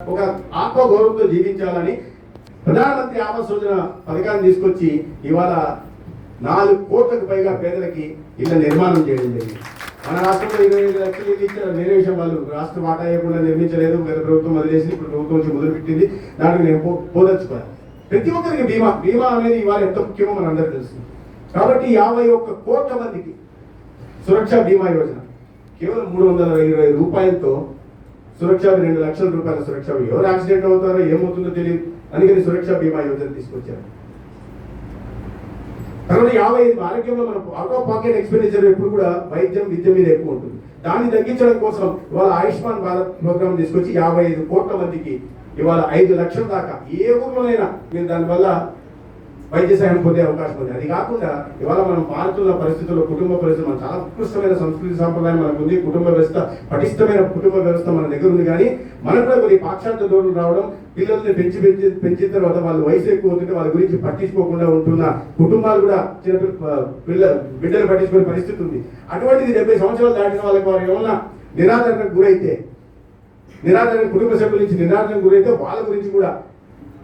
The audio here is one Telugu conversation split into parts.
ఒక ఆత్మగౌరవంతో జీవించాలని ప్రధానమంత్రి ఆవాస్ యోజన పథకాన్ని తీసుకొచ్చి ఇవాళ 4 కోట్లకు పైగా పేదలకి ఇళ్ల నిర్మాణం చేయడం జరిగింది. మన రాష్ట్రంలో 25 లక్షలు ఇల్లు ఇచ్చారు. వేరే విషయం, వాళ్ళు రాష్ట్ర వాటా ఇవ్వకుండా నిర్మించలేదు. గత ప్రభుత్వం వదిలేసి ఇప్పుడు ప్రభుత్వం నుంచి మొదలుపెట్టింది. దానికి నేను పోదలుచుకోవాలి. ప్రతి ఒక్కరికి బీమా అనేది ఇవాళ ఎంత ముఖ్యమో మన అందరికీ తెలుస్తుంది. కాబట్టి 51 కోట్ల మందికి సురక్ష బీమా యోజన కేవలం 320 రూపాయలతో సురక్ష 2 లక్షల రూపాయల సురక్ష. ఎవరు యాక్సిడెంట్ అవుతారో ఏమవుతుందో తెలియదు, అందుకని సురక్ష బీమా యోజన తీసుకొచ్చారు. తర్వాత 55 ఆరోగ్యంలో మన అవుట్ ఆఫ్ పాకెట్ ఎక్స్పెండిచర్ ఎప్పుడు కూడా వైద్యం విద్య మీద ఎక్కువ ఉంటుంది. దాన్ని తగ్గించడం కోసం ఇవాళ ఆయుష్మాన్ భారత్ ప్రోగ్రామ్ తీసుకొచ్చి 55 కోట్ల మందికి ఇవాళ 5 లక్షల దాకా ఏ ఊర్లోనైనా మీరు దానివల్ల వైద్య సాయం పొందే అవకాశం ఉంది. అది కాకుండా ఇవాళ మనం మారుతున్న పరిస్థితుల్లో కుటుంబ పరిస్థితులు మన చాలా ఉత్కృష్టమైన సంస్కృతి సాంప్రదాయం మనకు ఉంది. కుటుంబ వ్యవస్థ, పటిష్టమైన కుటుంబ వ్యవస్థ మన దగ్గర ఉంది. కానీ మనకు కూడా కొన్ని పాశ్చాత్య ధోరణులు రావడం, పిల్లల్ని పెంచిన తర్వాత వాళ్ళ వయసు ఎక్కువ అవుతుంటే వాళ్ళ గురించి పట్టించుకోకుండా ఉంటున్న కుటుంబాలు కూడా బిడ్డలు పట్టించుకునే పరిస్థితి ఉంది. అటువంటిది 70 సంవత్సరాలు దాటిన వాళ్ళకి వారు ఏమన్నా నిరాదరణకు గురైతే, కుటుంబ సభ్యుల నుంచి నిరాదరణకు గురైతే వాళ్ళ గురించి కూడా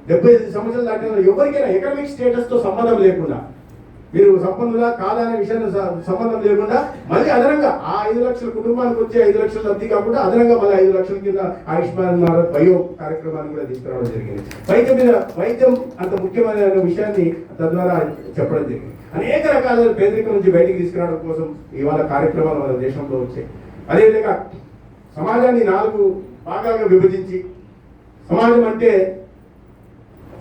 75 సంవత్సరాలు దాటిన ఎవరికైనా ఎకనామిక్ స్టేటస్ తో సంబంధం లేకుండా, మీరు సంపన్నులా కాదనే విషయాన్ని సంబంధం లేకుండా మళ్ళీ అదనంగా ఆ 5 లక్షల కుటుంబానికి వచ్చే 5 లక్షల లబ్ధి కాకుండా అదనంగా మళ్ళీ 5 లక్షల కింద ఆయుష్మాన్ భారత్ బయో కార్యక్రమాన్ని కూడా తీసుకురావడం జరిగింది. వైద్యం అంత ముఖ్యమైన విషయాన్ని తద్వారా చెప్పడం జరిగింది. అనేక రకాల పేదరికం నుంచి బయటికి తీసుకురావడం కోసం ఇవాళ కార్యక్రమాలు మన దేశంలో వచ్చాయి. అదేవిధంగా సమాజాన్ని 4 భాగాలుగా విభజించి, సమాజం అంటే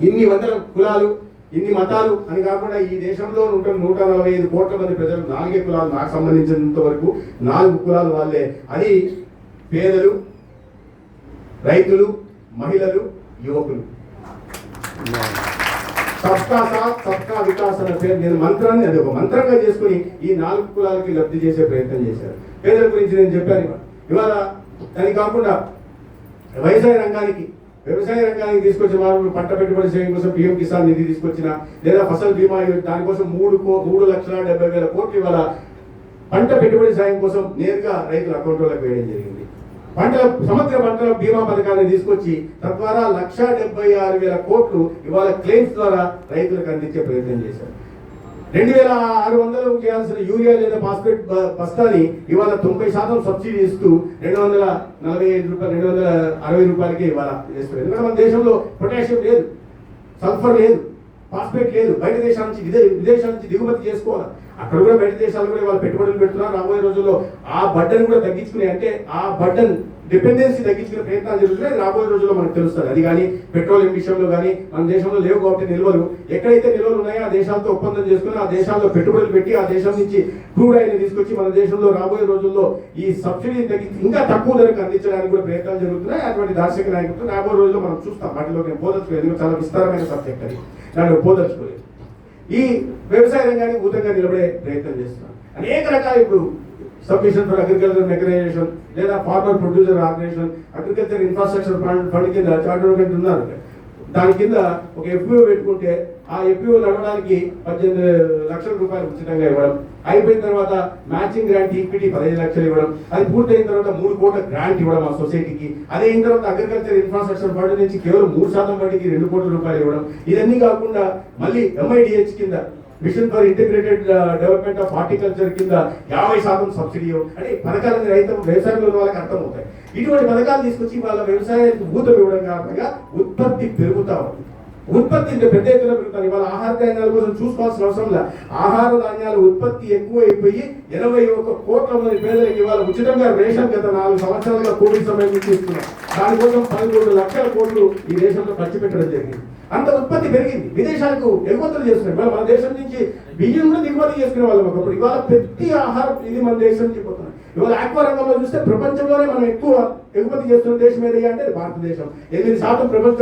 ఇన్ని వందల కులాలు, ఇన్ని మతాలు అని కాకుండా ఈ దేశంలో 145 కోట్ల మంది ప్రజలు 4 కులాలు, నాకు సంబంధించినంత వరకు 4 కులాలు వాళ్ళే. అది పేదలు, రైతులు, మహిళలు, యువకులు. సబ్కా సాత్ సబ్కా వికాస్ అనే పేరు నేను మంత్రాన్ని అది ఒక మంత్రంగా చేసుకుని ఈ 4 కులాలకి లబ్ధి చేసే ప్రయత్నం చేశారు. పేదల గురించి నేను చెప్పాను. ఇవాళ దానికి కాకుండా వ్యవసాయ రంగానికి తీసుకొచ్చిన వాళ్ళు పంట పెట్టుబడి చేయడం కోసం పిఎం కిసాన్ నిధి తీసుకొచ్చిన, లేదా ఫసల్ బీమా దానికోసం 3,70,000 కోట్లు ఇవాళ పంట పెట్టుబడి సాయం కోసం నేరుగా రైతుల అకౌంట్లోకి వేయడం జరిగింది. సమగ్ర పంటల బీమా పథకాన్ని తీసుకొచ్చి తద్వారా 1,76,000 కోట్లు ఇవాళ క్లెయిమ్స్ ద్వారా రైతులకు అందించే ప్రయత్నం చేశారు. 2,600 చేయాల్సిన యూరియా లేదా ఫాస్ఫేట్ బస్తాని ఇవాళ 90% సబ్సిడీ ఇస్తూ 245 రూపాయలు, 260 రూపాయలకే ఇవాళ చేస్తారు. ఎందుకంటే మన దేశంలో పొటాషియం లేదు, సల్ఫర్ లేదు, ఫాస్ఫేట్ లేదు. బయట దేశాల నుంచి విదేశాల నుంచి దిగుమతి చేసుకోవాలి. అక్కడ కూడా బయట దేశాలు కూడా ఇవాళ పెట్టుబడులు పెడుతున్నారు. రాబోయే రోజుల్లో ఆ బడ్డను కూడా తగ్గించుకునే, అంటే ఆ బడ్డన్ డిపెండెన్సీ తగ్గించుకునే ప్రయత్నాలు జరుగుతున్నాయి. రాబోయే రోజుల్లో మనకు తెలుస్తుంది. అది కానీ పెట్రోలియం విషయంలో కానీ మన దేశంలో లేవు కాబట్టి నిల్వలు ఎక్కడైతే నిల్వలు ఉన్నాయో ఆ దేశాలతో ఒప్పందం చేసుకుని ఆ దేశాల్లో పెట్టుబడులు పెట్టి ఆ దేశం నుంచి క్రూడ్ ఆయిల్ తీసుకొచ్చి మన దేశంలో రాబోయే రోజుల్లో ఈ సబ్సిడీ తగ్గించి ఇంకా తక్కువ ధరకు అందించడానికి కూడా ప్రయత్నాలు జరుగుతున్నాయి. అటువంటి దార్శనిక నాయకత్వం రాబోయే రోజుల్లో మనం చూస్తాం. వాటిలో నేను పోదలుచుకోలేదు, చాలా విస్తారమైన సబ్జెక్ట్ అది, దాన్ని పోదలుచుకోలేదు. ఈ వ్యవసాయ రంగాన్ని ఊతంగా నిలబడే ప్రయత్నం చేస్తున్నాం. అనేక రకాల ఇప్పుడు సబ్మిషన్ ఫర్ అగ్రికల్చర్ మెకనైజేషన్ లేదా farmer producer organization, agriculture infrastructure fund కింద చార్టర్డ్ అకౌంటెంట్ ఉన్నారు. దాని కింద ఒక ఎఫ్పిఓ పెట్టుకుంటే ఆ ఎఫ్పిఓ నడవడానికి 18 లక్షల రూపాయలు ఉచితంగా ఇవ్వడం, అయిపోయిన తర్వాత మ్యాచింగ్ గ్రాంట్ ఈక్విటీ 15 లక్షలు ఇవ్వడం, అది పూర్తయిన తర్వాత 3 కోట్ల గ్రాంట్ ఇవ్వడం ఆ సొసైటీకి. అదే అయిన తర్వాత అగ్రికల్చర్ ఇన్ఫ్రాస్ట్రక్చర్ ఫండ్ నుంచి కేవలం 3% వడ్డీకి 2 కోట్ల రూపాయలు ఇవ్వడం. ఇదన్నీ కాకుండా మళ్ళీ MIDH కింద mission for integrated development of horticulture కింద 50% సబ్సిడీ. అంటే పథకాలని వ్యవసాయంలో ఉన్న వాళ్ళకి అర్థమవుతాయి. ఇటువంటి పథకాలు తీసుకొచ్చి వాళ్ళ వ్యవసాయానికి ఊతం ఇవ్వడం కారణంగా ఉత్పత్తి పెరుగుతా ఉంది. ఉత్పత్తి పెద్ద ఎత్తున పెరుగుతారు. ఇవాళ ఆహార ధాన్యాల కోసం చూసుకోవాల్సిన అవసరం లేదు. ఆహార ధాన్యాల ఉత్పత్తి ఎక్కువ అయిపోయి 81 కోట్ల మంది పేదలకు ఇవాళ ఉచితంగా రేషన్ గత 4 సంవత్సరాలుగా కోవిడ్ సమయం నుంచి ఇస్తున్నారు. దానికోసం 13 లక్షల కోట్లు ఈ దేశంలో ఖర్చు పెట్టడం జరిగింది. అంత ఉత్పత్తి పెరిగింది. విదేశాలకు ఎగుమతులు చేస్తున్నాయి. ఇవాళ మన దేశం నుంచి బియ్యం కూడా దిగుమతి చేసుకునే వాళ్ళం ఒకప్పుడు. ఇవాళ ప్రతి ఆహారం ఇది మన దేశం నుంచి పోతున్నాయి. ఇవాళ ఆక్వా రంగంలో చూస్తే ప్రపంచంలోనే మనం ఎక్కువ ఎగుమతి చేస్తున్న దేశం ఏదైనా అంటే భారతదేశం. 8% ప్రపంచ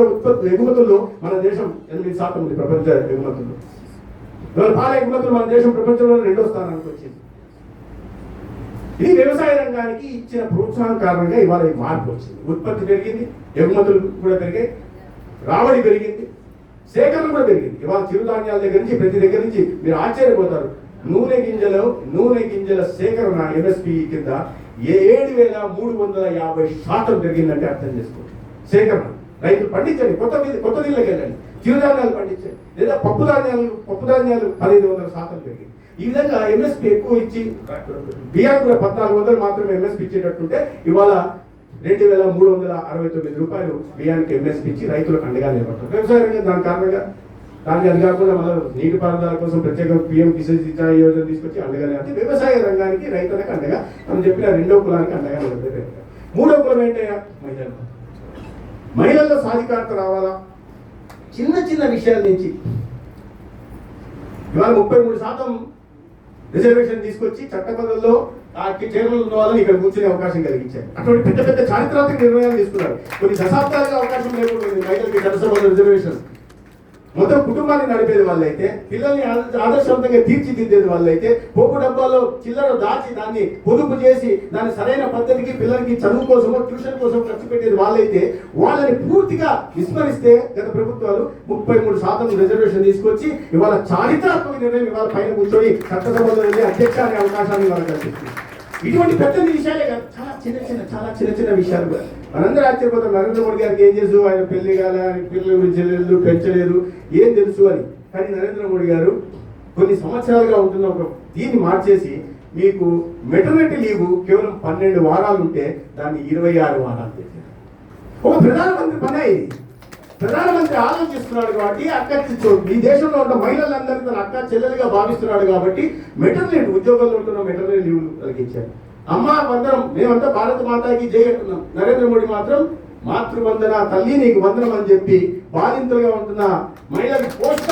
ఎగుమతుల్లో మన దేశం 8% ఉంది ప్రపంచ ఎగుమతుల్లో. ఇవాళ పాల ఎగుమతులు మన దేశం ప్రపంచంలో 2వ స్థానానికి వచ్చింది. ఇది వ్యవసాయ రంగానికి ఇచ్చిన ప్రోత్సాహం కారణంగా ఇవాళ ఈ మార్పు వచ్చింది. ఉత్పత్తి పెరిగింది, ఎగుమతులు కూడా పెరిగాయి, రాబడి పెరిగింది, సేకరణ కూడా పెరిగింది. ఇవాళ చిరుధాన్యాల దగ్గర నుంచి ప్రతి దగ్గర నుంచి మీరు ఆశ్చర్యపోతారు. నూనె గింజల సేకరణ MSP కింద 7,350% పెరిగిందంటే అర్థం చేసుకోండి. సేకరణ రైతులు పండించండి, కొత్త నీళ్ళకి వెళ్ళండి, చిరుధాన్యాలు పండించండి, లేదా పప్పు ధాన్యాలు 1500% పెరిగి ఈ విధంగా ఎంఎస్పీ ఎక్కువ ఇచ్చి బియ్యాన్ని కూడా 1400 మాత్రమే ఎంఎస్పీ ఇచ్చేటట్టుంటే ఇవాళ 2369 రూపాయలు బియ్యానికి ఎంఎస్పీ ఇచ్చి రైతులకు అండగా నిలబడతారు. వ్యవసాయ రంగం దాని కారణంగా దానికి అది కాకుండా మన నీటిపారుదల కోసం ప్రత్యేక పిఎం కిసాన్ సించాయి యోజన తీసుకొచ్చి అండగానే అంటే వ్యవసాయ రంగానికి రైతులకు అండగా మనం చెప్పిన రెండో కులానికి అండగా నిలబడే. మూడో కులం ఏంటయ్యా? మహిళలు. మహిళల్లో సాధికారత రావాలా? చిన్న చిన్న విషయాల నుంచి ఇవాళ 33% రిజర్వేషన్ తీసుకొచ్చి చట్టబద్ధంలో ఆ చైర్మన్ ఉన్న వాళ్ళని ఇక్కడ కూర్చునే అవకాశం కలిగించారు. అటువంటి పెద్ద పెద్ద చారిత్రాత్మక నిర్ణయాలు తీసుకున్నారు. కొన్ని దశాబ్దాలుగా అవకాశం లేకుండా మహిళలకి చట్టసభలో రిజర్వేషన్. మొత్తం కుటుంబాన్ని నడిపేది వాళ్ళైతే, పిల్లల్ని ఆదర్శవంతంగా తీర్చిదిద్దేది వాళ్ళైతే, పోపు డబ్బాలో చిల్లర దాచి దాన్ని పొదుపు చేసి దాన్ని సరైన పద్ధతికి పిల్లలకి చదువు కోసమో ట్యూషన్ కోసం ఖర్చు పెట్టేది వాళ్ళైతే, వాళ్ళని పూర్తిగా విస్మరిస్తే గత ప్రభుత్వాలు 33% రిజర్వేషన్ తీసుకొచ్చి ఇవాళ చారిత్రాత్మక నిర్ణయం ఇవాళ పైన కూర్చొని చట్టసభలో వెళ్ళి అధ్యక్ష అనే అవకాశాన్ని వాళ్ళకి కల్పిస్తుంది. ఇటువంటి పెద్ద విషయాలే కాదు, చాలా చిన్న విషయాలు కూడా మనందరూ ఆశ్చర్యపోతాం. నరేంద్ర మోడీ గారికి ఏం చేసు, ఆయన పెళ్లి కాల, ఆయన పిల్లల గురించి లేదు, పెంచలేదు, ఏం తెలుసు అని. కానీ నరేంద్ర మోడీ గారు కొన్ని సంవత్సరాలుగా ఉంటున్న ఒక దీన్ని మార్చేసి మీకు మెటర్నిటీ లీవ్ కేవలం 12 వారాలు ఉంటే దాన్ని 26 వారాలు పెట్టారు. ఒక ప్రధానమంత్రి పనే ఇది. ప్రధానమంత్రి ఆలోచిస్తున్నాడు కాబట్టి ఈ దేశంలో ఉన్న మహిళలందరికీ తన అక్క చెల్లెలుగా భావిస్తున్నాడు కాబట్టి మెటర్నిటీ ఉద్యోగంలో ఉంటున్న మెటర్నిటీ లీవ్ కలిగించారు. అమ్మ వందనం, మేమంతా భారత మాతాకి జై అంటున్నాం. నరేంద్ర మోడీ మాత్రం మాతృవందన, తల్లి నీకు వందనం అని చెప్పి బాధితులుగా ఉంటున్న మహిళలకు పోషణ